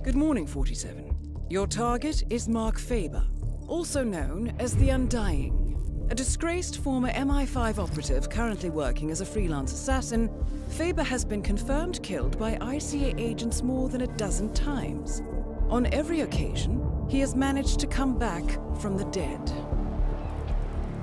Good morning, 47. Your target is Mark Faba, also known as the Undying. A disgraced former MI5 operative currently working as a freelance assassin, Faba has been confirmed killed by ICA agents more than a dozen times. On every occasion, he has managed to come back from the dead.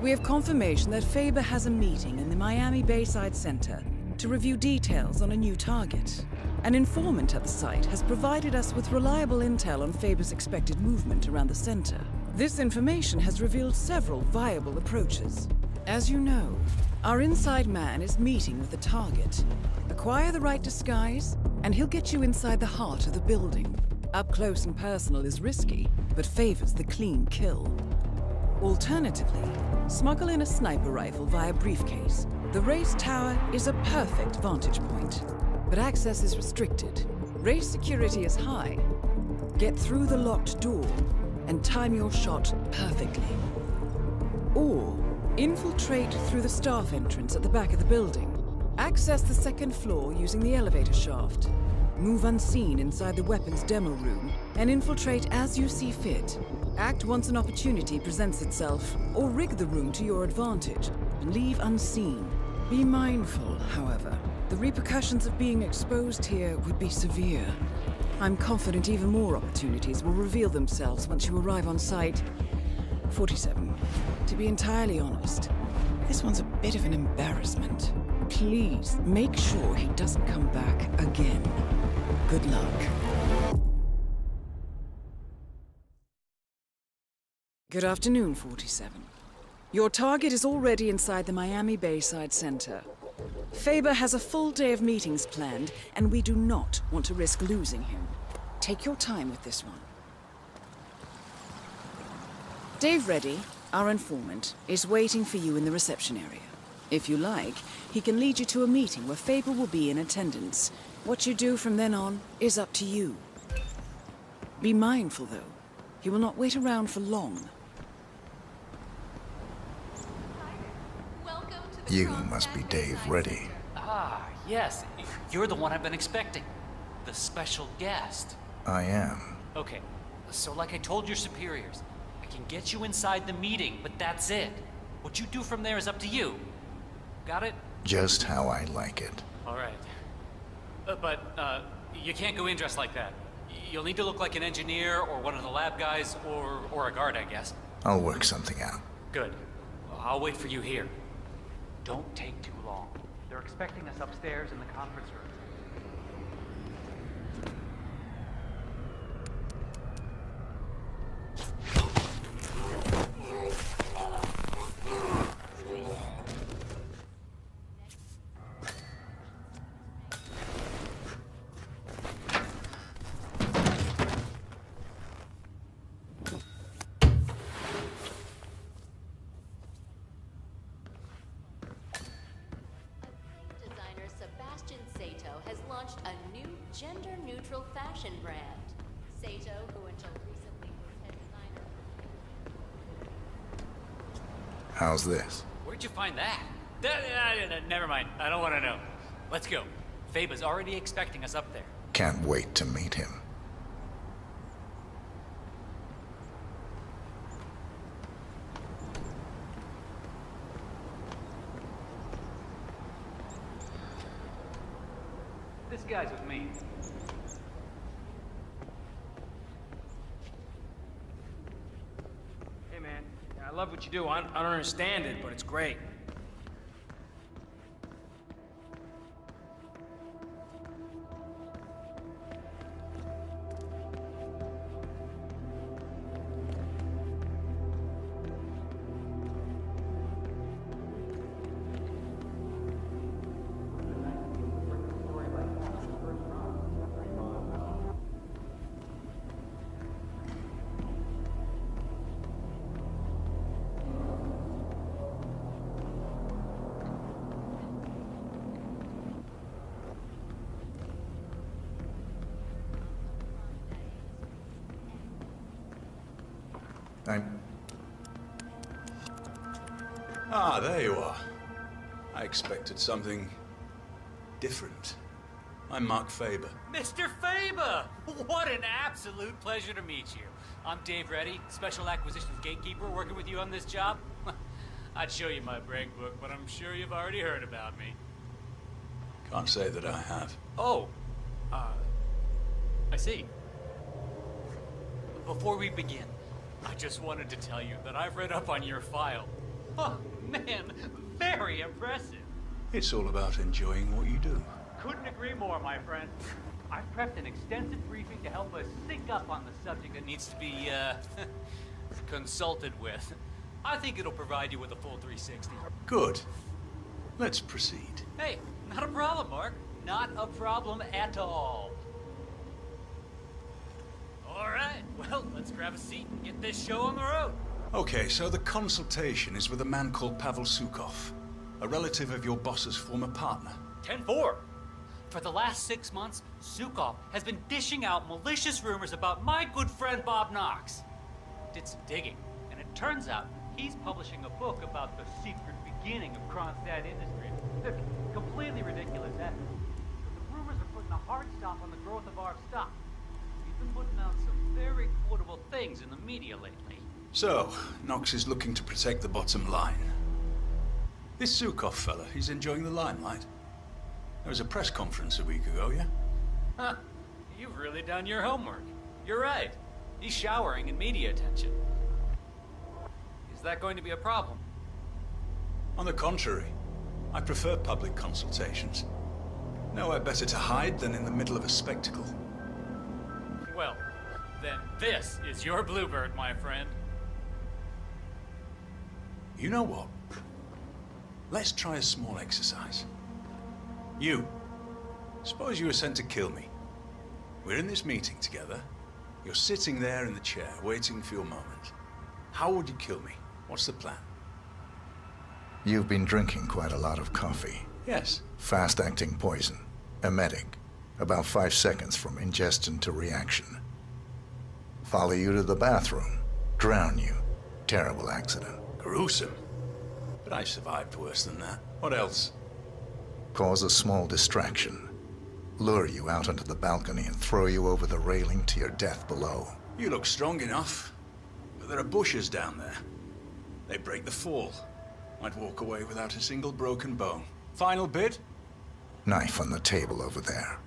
We have confirmation that Faba has a meeting in the Miami Bayside Center to review details on a new target. An informant at the site has provided us with reliable intel on Faba's expected movement around the center. This information has revealed several viable approaches. As you know, our inside man is meeting with the target. Acquire the right disguise, and he'll get you inside the heart of the building. Up close and personal is risky, but favors the clean kill. Alternatively, smuggle in a sniper rifle via briefcase. The race tower is a perfect vantage point, but access is restricted. Race security is high. Get through the locked door and time your shot perfectly. Or infiltrate through the staff entrance at the back of the building. Access the second floor using the elevator shaft. Move unseen inside the weapons demo room and infiltrate as you see fit. Act once an opportunity presents itself, or rig the room to your advantage and leave unseen. Be mindful, however. The repercussions of being exposed here would be severe. I'm confident even more opportunities will reveal themselves once you arrive on site. 47. To be entirely honest, this one's a bit of an embarrassment. Please make sure he doesn't come back again. Good luck. Good afternoon, 47. Your target is already inside the Miami Bayside Center. Faba has a full day of meetings planned, and we do not want to risk losing him. Take your time with this one. Dave Reddy, our informant, is waiting for you in the reception area. If you like, he can lead you to a meeting where Faba will be in attendance. What you do from then on is up to you. Be mindful, though. He will not wait around for long. You must be Dave Reddy. Ah, yes. You're the one I've been expecting. The special guest. I am. Okay, so like I told your superiors, I can get you inside the meeting, but that's it. What you do from there is up to you. Got it? Just how I like it. All right. But you can't go in dressed like that. You'll need to look like an engineer or one of the lab guys or a guard, I guess. I'll work something out. Good. I'll wait for you here. Don't take too long. They're expecting us upstairs in the conference room. has launched a new gender-neutral fashion brand. Sato, who until recently was head designer. How's this? Where'd you find that? Never mind. I don't want to know. Let's go. Faba's already expecting us up there. Can't wait to meet him. This guy's with me. Hey man, I love what you do. I don't understand it, but it's great. Ah, there you are. I expected something different. I'm Mark Faba. Mr. Faba! What an absolute pleasure to meet you. I'm Dave Reddy, Special Acquisitions Gatekeeper, working with you on this job. I'd show you my break book, but I'm sure you've already heard about me. Can't say that I have. Oh, I see. Before we begin, I just wanted to tell you that I've read up on your file. Oh, man, very impressive. It's all about enjoying what you do. Couldn't agree more, my friend. I've prepped an extensive briefing to help us sync up on the subject that needs to be, consulted with. I think it'll provide you with a full 360. Good. Let's proceed. Hey, not a problem, Mark. Not a problem at all. All right, well, let's grab a seat and get this show on the road. Okay, so the consultation is with a man called Pavel Sukov, a relative of your boss's former partner. 10-4. For the last 6 months, Sukov has been dishing out malicious rumors about my good friend Bob Knox. Did some digging, and it turns out he's publishing a book about the secret beginning of Kronstadt Industries. They're completely ridiculous efforts. But the rumors are putting a hard stop on the growth of our stock. He's been putting out some very quotable things in the media lately. So, Knox is looking to protect the bottom line. This Sukov fella, he's enjoying the limelight. There was a press conference a week ago, yeah? Huh. You've really done your homework. You're right. He's showering in media attention. Is that going to be a problem? On the contrary, I prefer public consultations. Nowhere better to hide than in the middle of a spectacle. Well, then this is your bluebird, my friend. You know what? Let's try a small exercise. You. Suppose you were sent to kill me. We're in this meeting together. You're sitting there in the chair, waiting for your moment. How would you kill me? What's the plan? You've been drinking quite a lot of coffee. Yes. Fast-acting poison. Emetic. About 5 seconds from ingestion to reaction. Follow you to the bathroom. Drown you. Terrible accident. Gruesome. But I survived worse than that. What else? Cause a small distraction. Lure you out onto the balcony and throw you over the railing to your death below. You look strong enough. But there are bushes down there. They break the fall. I'd walk away without a single broken bone. Final bit? Knife on the table over there.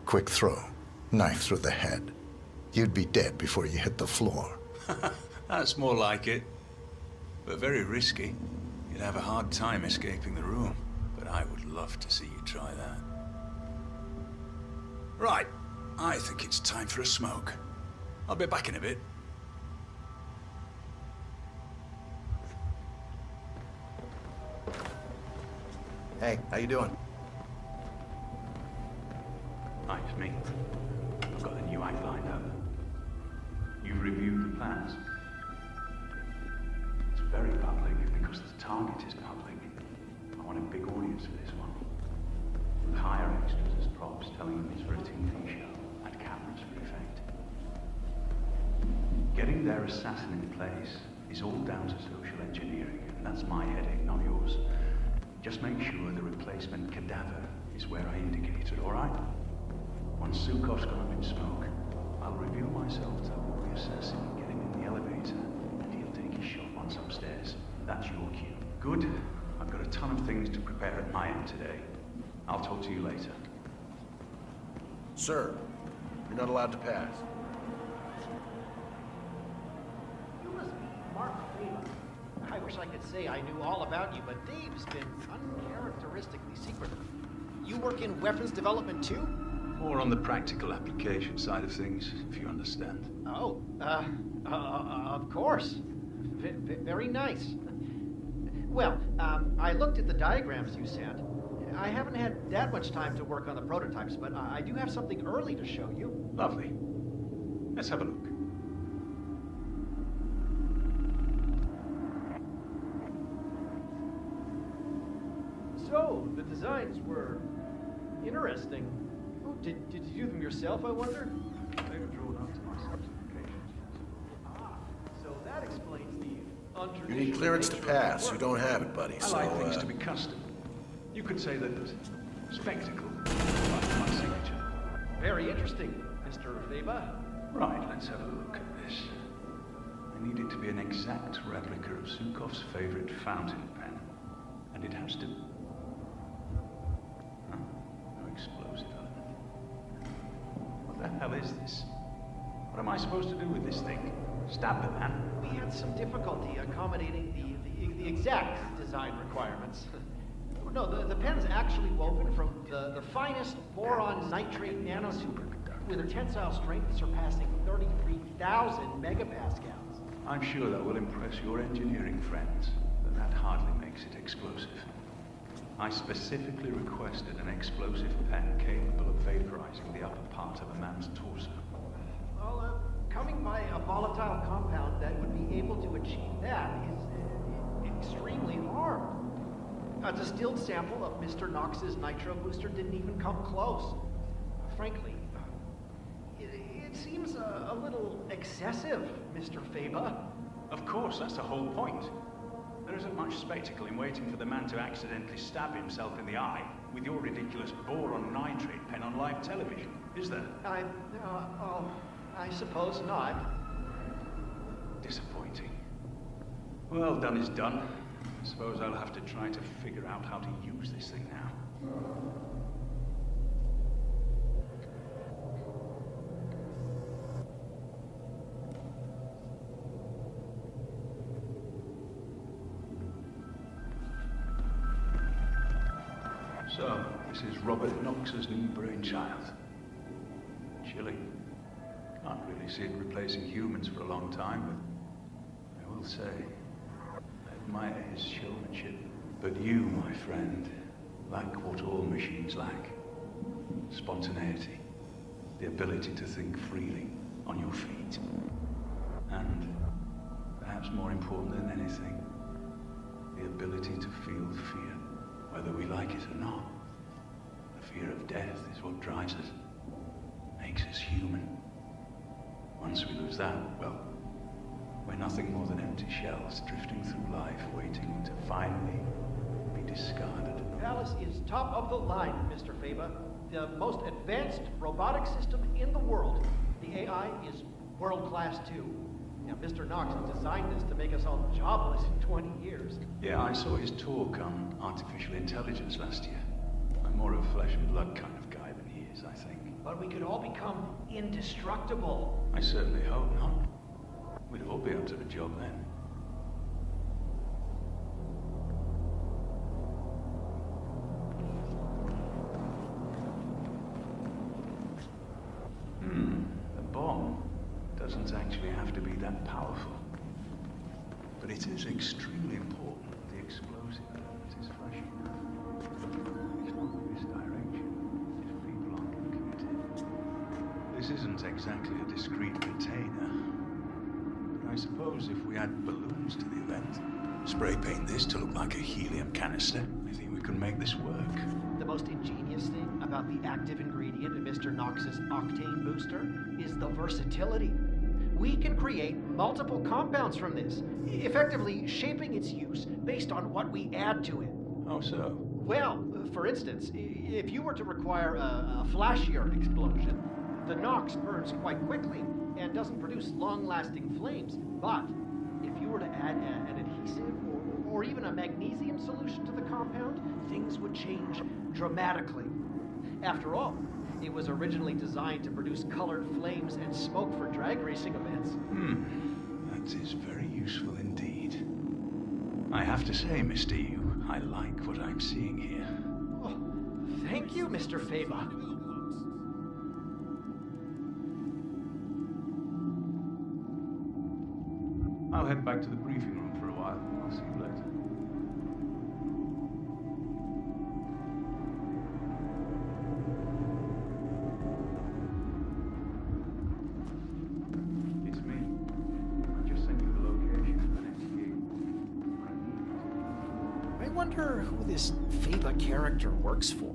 Quick throw. Knife through the head. You'd be dead before you hit the floor. That's more like it. But very risky. You'd have a hard time escaping the room. But I would love to see you try that. Right. I think it's time for a smoke. I'll be back in a bit. Hey, how you doing? Hi, it's me. I've got a new act lined up. You've reviewed the plans. It's very public because the target is public. I want a big audience for this one. We'll hire extras as props, telling them it's for a TV show, and cameras for effect. Getting their assassin in place is all down to social engineering, and that's my headache, not yours. Just make sure the replacement cadaver is where I indicated, all right? Once Sukov's gone up in smoke, I'll reveal myself to the assassin, get him in the elevator, and he'll take his shot once upstairs. That's your cue. Good. I've got a ton of things to prepare at my end today. I'll talk to you later. Sir, you're not allowed to pass. You must be Mark Faba. I wish I could say I knew all about you, but Dave's been uncharacteristically secretive. You work in weapons development too? More on the practical application side of things, if you understand. Oh, of course. Very nice. Well, I looked at the diagrams you sent. I haven't had that much time to work on the prototypes, but I do have something early to show you. Lovely. Let's have a look. So, the designs were interesting. Oh, did you do them yourself, I wonder? They were drawn up to my specifications. Ah, so that explains the untraditional You need clearance to nature of pass. the You work. don't have it, buddy. I So, like things to be custom. You could say that spectacle, like my signature. very interesting, Mr. Faba. Right, let's have a look at this. I need it to be an exact replica of Sukov's favorite fountain pen. And it has to... Oh, no explosive element. What the hell is this? What am I supposed to do with this thing? Stab the man? We had some difficulty accommodating the exact design requirements. No, the pen's actually woven from the finest boron nitrate nanosuper with a tensile strength surpassing 33,000 megapascals. I'm sure that will impress your engineering friends, but that hardly makes it explosive. I specifically requested an explosive pen capable of vaporizing the upper part of a man's torso. Well, coming by a volatile compound that would be able to achieve that is extremely hard. A distilled sample of Mr. Knox's nitro booster didn't even come close. Frankly, it seems a little excessive, Mr. Faba. Of course, that's the whole point. There isn't much spectacle in waiting for the man to accidentally stab himself in the eye with your ridiculous boron nitrate pen on live television, is there? I suppose not. Disappointing. Well, done is done. I suppose I'll have to try to figure out how to use this thing now. So, this is Robert Knox's new brainchild. Chilling. Can't really see it replacing humans for a long time, but I will say, I admire his showmanship. But you, my friend, lack what all machines lack. Spontaneity. The ability to think freely, on your feet. And, perhaps more important than anything, the ability to feel fear, whether we like it or not. The fear of death is what drives us, makes us human. Once we lose that, well, we're nothing more than empty shells drifting through life, waiting to finally be discarded. Alice is top of the line, Mr. Faba. The most advanced robotic system in the world. The AI is world class too. Now, Mr. Knox designed this to make us all jobless in 20 years. Yeah, I saw his talk on artificial intelligence last year. I'm more of a flesh and blood kind of guy than he is, I think. But we could all become indestructible. I certainly hope not. We'd all be up to the job then. The bomb doesn't actually have to be that powerful. But it is extremely important that the explosive element is fresh enough. It's not in this direction if people aren't looking at it. This isn't exactly a discrete container. But I suppose if we add balloons to the event, spray paint this to look like a helium canister, I think we can make this work. The most ingenious thing about the active ingredient in Mr. Knox's octane booster is the versatility. We can create multiple compounds from this, effectively shaping its use based on what we add to it. How so? Well, for instance, if you were to require a flashier explosion, the Knox burns quite quickly and doesn't produce long-lasting flames. But if you were to add an adhesive or even a magnesium solution to the compound, things would change dramatically. After all, it was originally designed to produce colored flames and smoke for drag racing events. That is very useful indeed. I have to say, Mr. Yu, I like what I'm seeing here. Oh, thank you, Mr. Faba. I'll head back to the briefing room for a while. I'll see you later. It's me. I just sent you the location for the next gig. I wonder who this Faba character works for.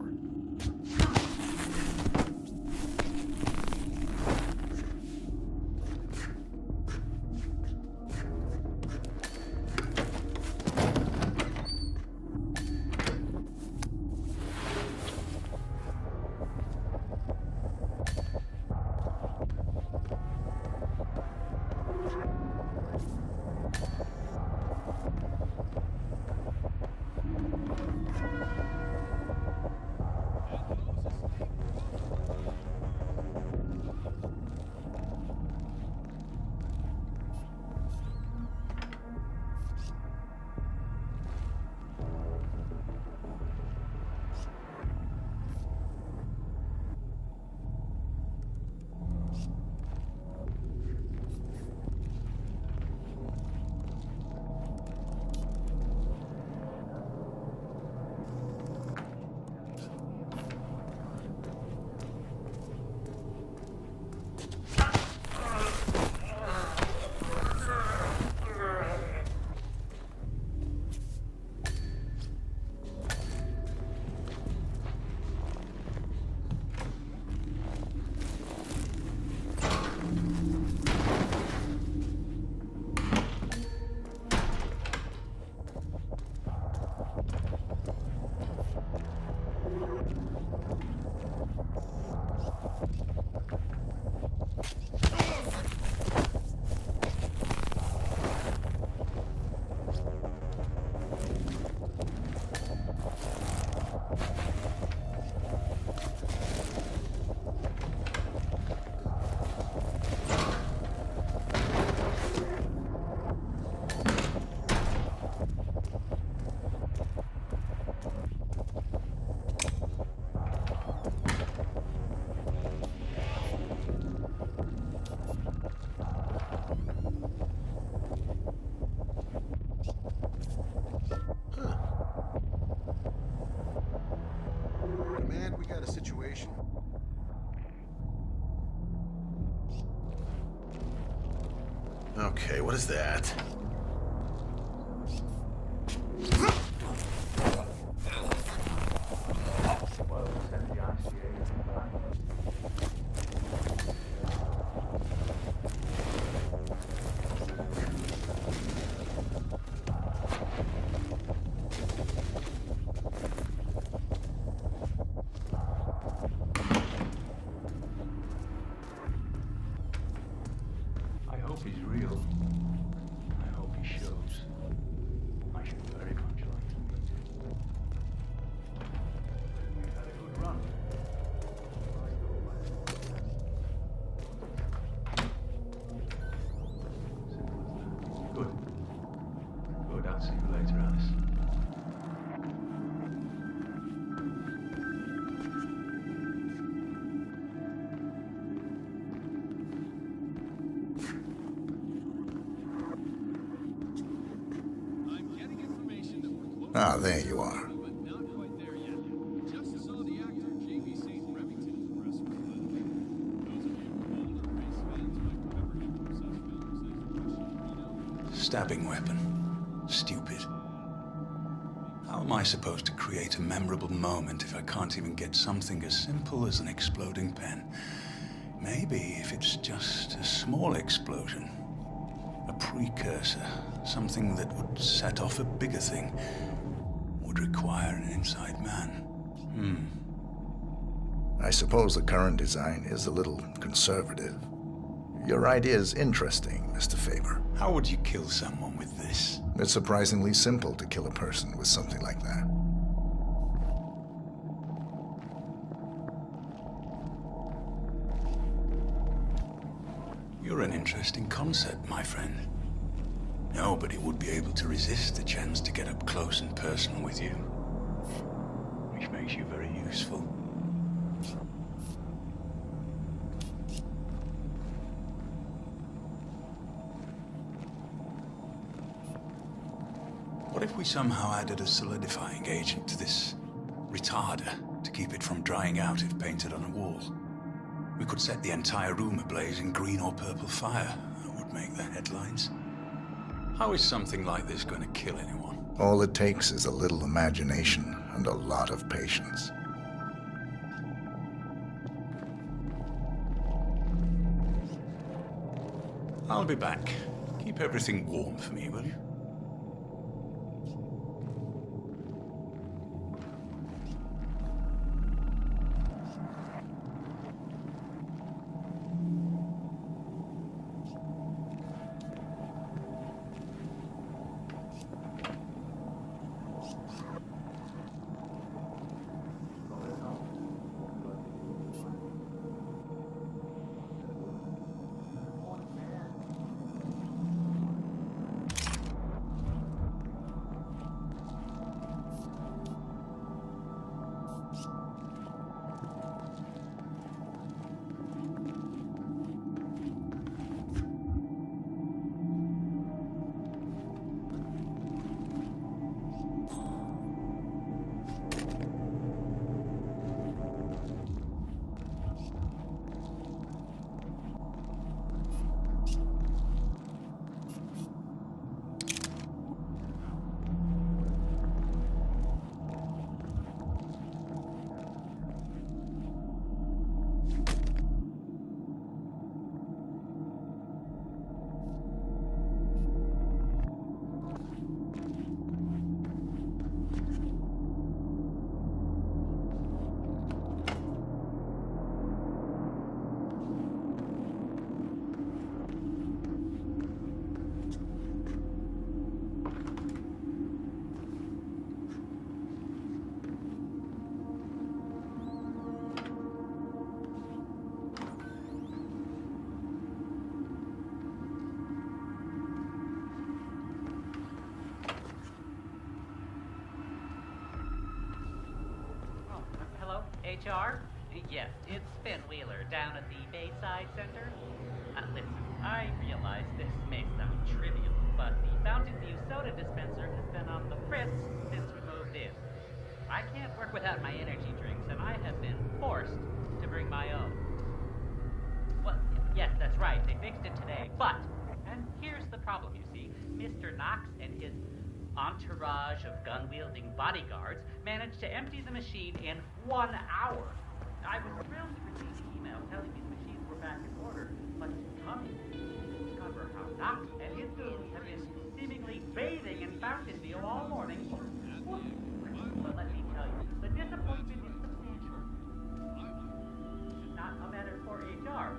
Infiltration. Okay, what is that? I hope he's real. I hope he shows. I should very much like to meet him. We've had a good run. Good. Good, I'll see you later, Alice. Ah, there you are. Stabbing weapon. Stupid. How am I supposed to create a memorable moment if I can't even get something as simple as an exploding pen? Maybe if it's just a small explosion. A precursor. Something that would set off a bigger thing. Would require an inside man. I suppose the current design is a little conservative. Your idea is interesting, Mr. Faber. How would you kill someone with this? It's surprisingly simple to kill a person with something like that. You're an interesting concept, my friend. Nobody would be able to resist the chance to get up close and personal with you. Which makes you very useful. What if we somehow added a solidifying agent to this retarder to keep it from drying out if painted on a wall? We could set the entire room ablaze in green or purple fire. That would make the headlines. How is something like this going to kill anyone? All it takes is a little imagination and a lot of patience. I'll be back. Keep everything warm for me, will you? HR? Yes, it's Finn Wheeler down at the Bayside Center. Listen, I realize this may sound trivial, but the Fountain View soda dispenser has been on the fritz since we moved in. I can't work without my energy drinks, and I have been forced to bring my own. Well, yes, that's right. They fixed it today. But, and here's the problem, you see. Mr. Knox and his entourage of gun-wielding bodyguards managed to empty the machine in 1 hour. I was thrilled to receive the email telling me the machines were back in order, but to come to discover how Knox and his goons have been seemingly bathing in fountain dew all morning. But let me tell you, the disappointment is substantial. Not a matter for HR.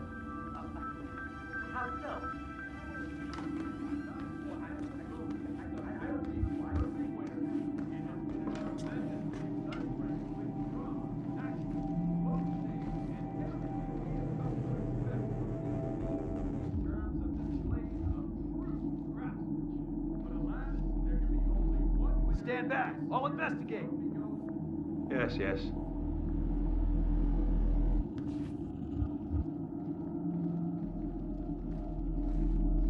How so? Stand back. I'll investigate. Yes, yes.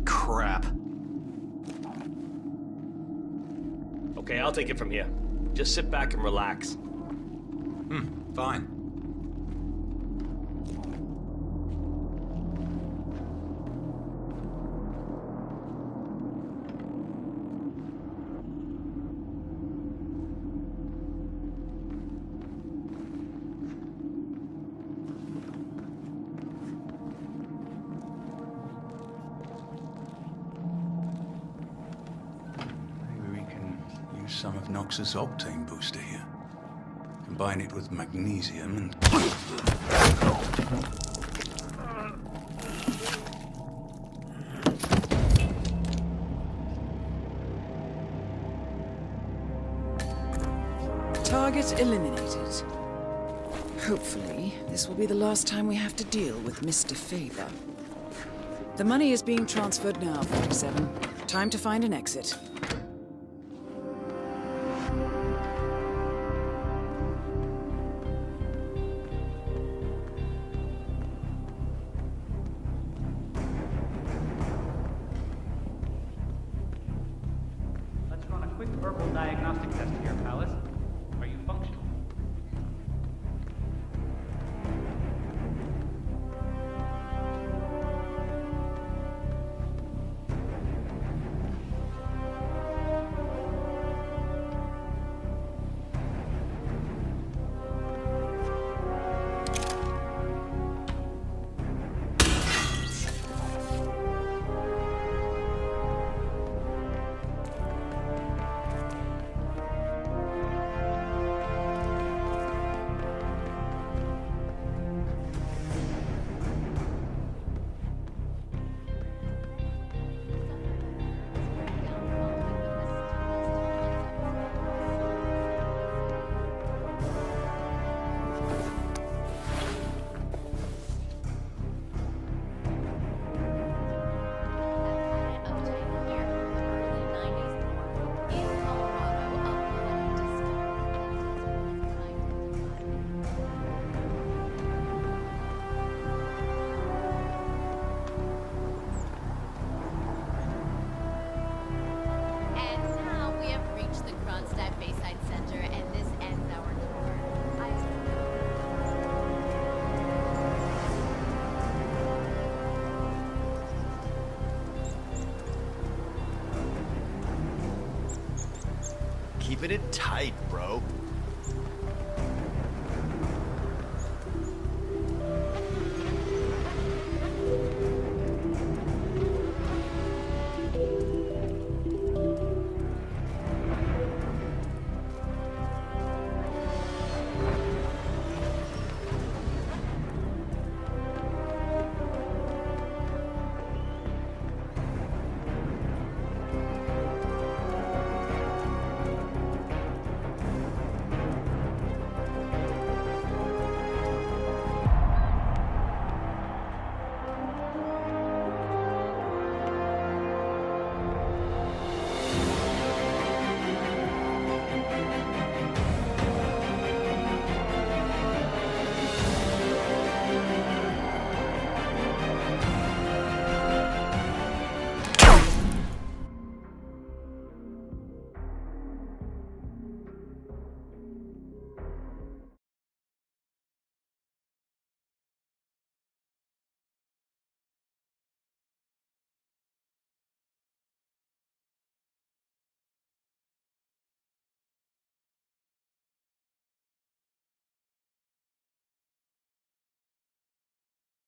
Crap. Okay, I'll take it from here. Just sit back and relax. Fine. Some of Knox's octane booster here. Combine it with magnesium and... Target eliminated. Hopefully, this will be the last time we have to deal with Mr. Faba. The money is being transferred now, 47. Time to find an exit. Let's run a quick verbal diagnostic test here, Palace. Are you functional? Keeping it tight, bro.